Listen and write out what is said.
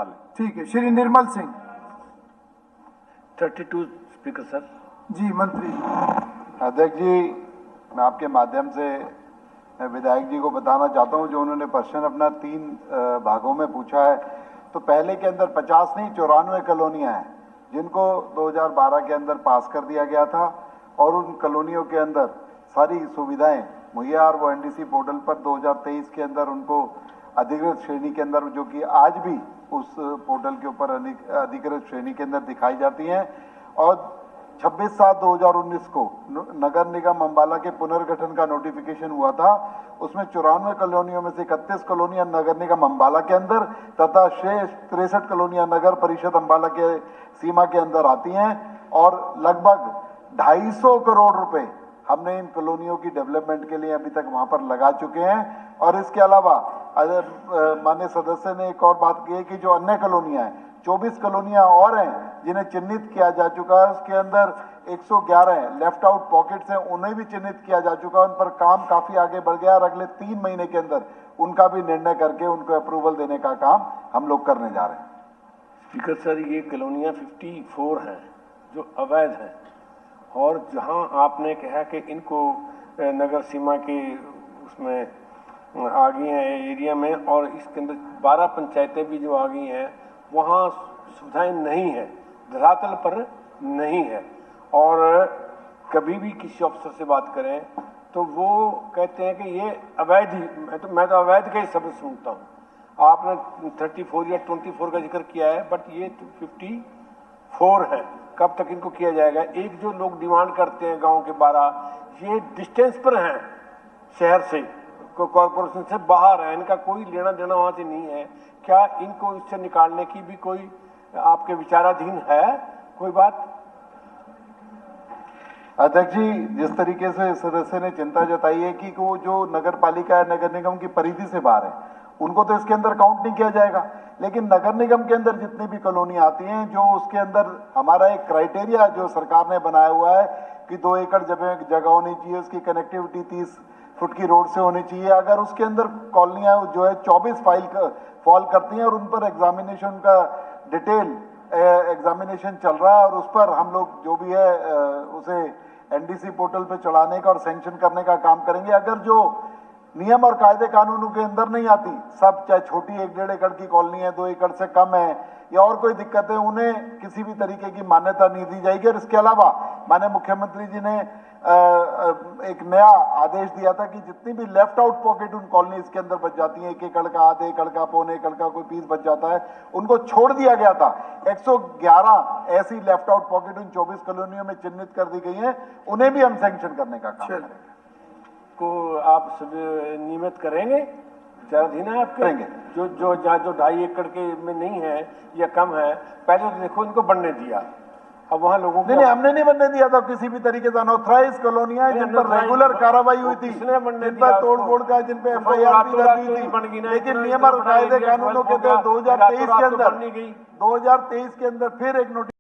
हाल है। ठीक है, श्री निर्मल सिंह। 32 speaker sir. जी मंत्री। अध्यक्ष जी, मैं आपके माध्यम से विधायक जी को बताना चाहता हूं, जो उन्होंने प्रश्न अपना 3 भागों में पूछा है। तो पहले के अंदर 50 नहीं 94 कॉलोनियां हैं जिनको 2012 के अंदर पास कर दिया गया था, और उन कॉलोनियों के अंदर सारी सुविधाएं मुहैया, और वो एनडीसी पोर्टल पर 2023 के अंदर उनको अधिकृत श्रेणी के अंदर, जो कि आज भी उस पोर्टल के ऊपर अधिकृत श्रेणी के अंदर दिखाई जाती हैं। और 26/7/2019 को नगर निगम अंबाला के पुनर्गठन का नोटिफिकेशन हुआ था। उसमें 94 कॉलोनियों में से 31 कॉलोनियां नगर निगम अंबाला के अंदर तथा शेष 63 कॉलोनियां नगर परिषद अंबाला के सीमा के अंदर आती हैं, और लगभग 250 करोड़ रुपए हमने इन कॉलोनियों की डेवलपमेंट के लिए अभी तक वहां पर लगा चुके हैं। और इसके अलावा माननीय सदस्य ने एक और बात की है कि जो अन्य कॉलोनियां हैं, 24 कॉलोनियां और हैं जिन्हें चिन्हित किया जा चुका है। उसके अंदर 111 लेफ्ट आउट पॉकेट्स हैं, उन्हें भी चिन्हित किया जा चुका है। उन पर काम काफी आगे बढ़ गया, और अगले 3 महीने के अंदर उनका भी निर्णय करके उनको अप्रूवल देने का काम हम लोग करने जा रहे हैं। स्पीकर सर, ये कॉलोनियां 54 हैं जो अवैध हैं, और जहां आपने कहा कि इनको नगर सीमा के उसमें आ गई हैं एरिया में, और इसके अंदर 12 पंचायतें भी जो आ गई हैं, वहाँ सुविधाएं नहीं है, धरातल पर नहीं है। और कभी भी किसी अफसर से बात करें तो वो कहते हैं कि ये अवैध ही, मैं तो अवैध का ही शब्द सुनता हूँ। आपने 34 या 24 का जिक्र किया है, बट ये 54 है। कब तक इनको किया जाएगा? एक जो लोग डिमांड करते हैं गांव के 12, ये डिस्टेंस पर हैं शहर से, कॉर्पोरेशन से बाहर है, इनका कोई लेना देना वहां से नहीं है। क्या इनको इससे निकालने की भी कोई आपके विचाराधीन है कोई बात? अध्यक्ष जी, जिस तरीके से सदस्य ने चिंता जताई है कि वो जो नगर पालिका है, नगर निगम की परिधि से बाहर है, उनको तो इसके अंदर काउंट नहीं किया जाएगा। लेकिन नगर निगम के अंदर जितनी भी कॉलोनी आती हैं, जो उसके अंदर हमारा एक क्राइटेरिया जो सरकार ने बनाया हुआ है कि 2 एकड़ जगह होनी चाहिए, उसकी कनेक्टिविटी 30 फुट की रोड से होनी चाहिए। अगर उसके अंदर कॉलोनियां जो है 24 फॉल करती हैं, और उन पर एग्जामिनेशन का डिटेल एग्जामिनेशन चल रहा है, और उस पर हम लोग जो भी है उसे एनडीसी पोर्टल पे चढ़ाने का और सैंक्शन करने का काम करेंगे। अगर जो नियम और कायदे कानूनों के अंदर नहीं आती, सब चाहे छोटी 1-1.5 एकड़ की कॉलोनी है, 2 एकड़ से कम है, या और कोई दिक्कत है, उन्हें किसी भी तरीके की मान्यता नहीं दी जाएगी। और इसके अलावा माननीय मुख्यमंत्री जी ने एक नया आदेश दिया था कि जितनी भी लेफ्ट आउट पॉकेट उन कॉलोनीज के अंदर बच जाती है, 1 एकड़ का, आधे एकड़ का, पौने एकड़ का कोई पीस बच जाता है, उनको छोड़ दिया गया था। 111 ऐसी लेफ्ट आउट पॉकेट उन 24 कॉलोनियों में चिन्हित कर दी गई हैं, उन्हें भी हम सैंक्शन करने का काम करेंगे। को आप सब नियमित करेंगे? विचाराधीन है आप करेंगे। जो 2.5 एकड़ के में नहीं है या कम है, पहले तो देखो इनको बनने दिया। अब वहाँ लोगों को नहीं, हमने नहीं बनने दिया था किसी भी तरीके से। अनऑथराइज कॉलोनियां जिन पर रेगुलर कार्रवाई हुई थी, जिन पर तोड़-फोड़ का, जिन पे FIR भी दर्ज हुई थी, लेकिन नियम और कायदे कानूनों के तहत 2023 के अंदर फिर एक नोटिस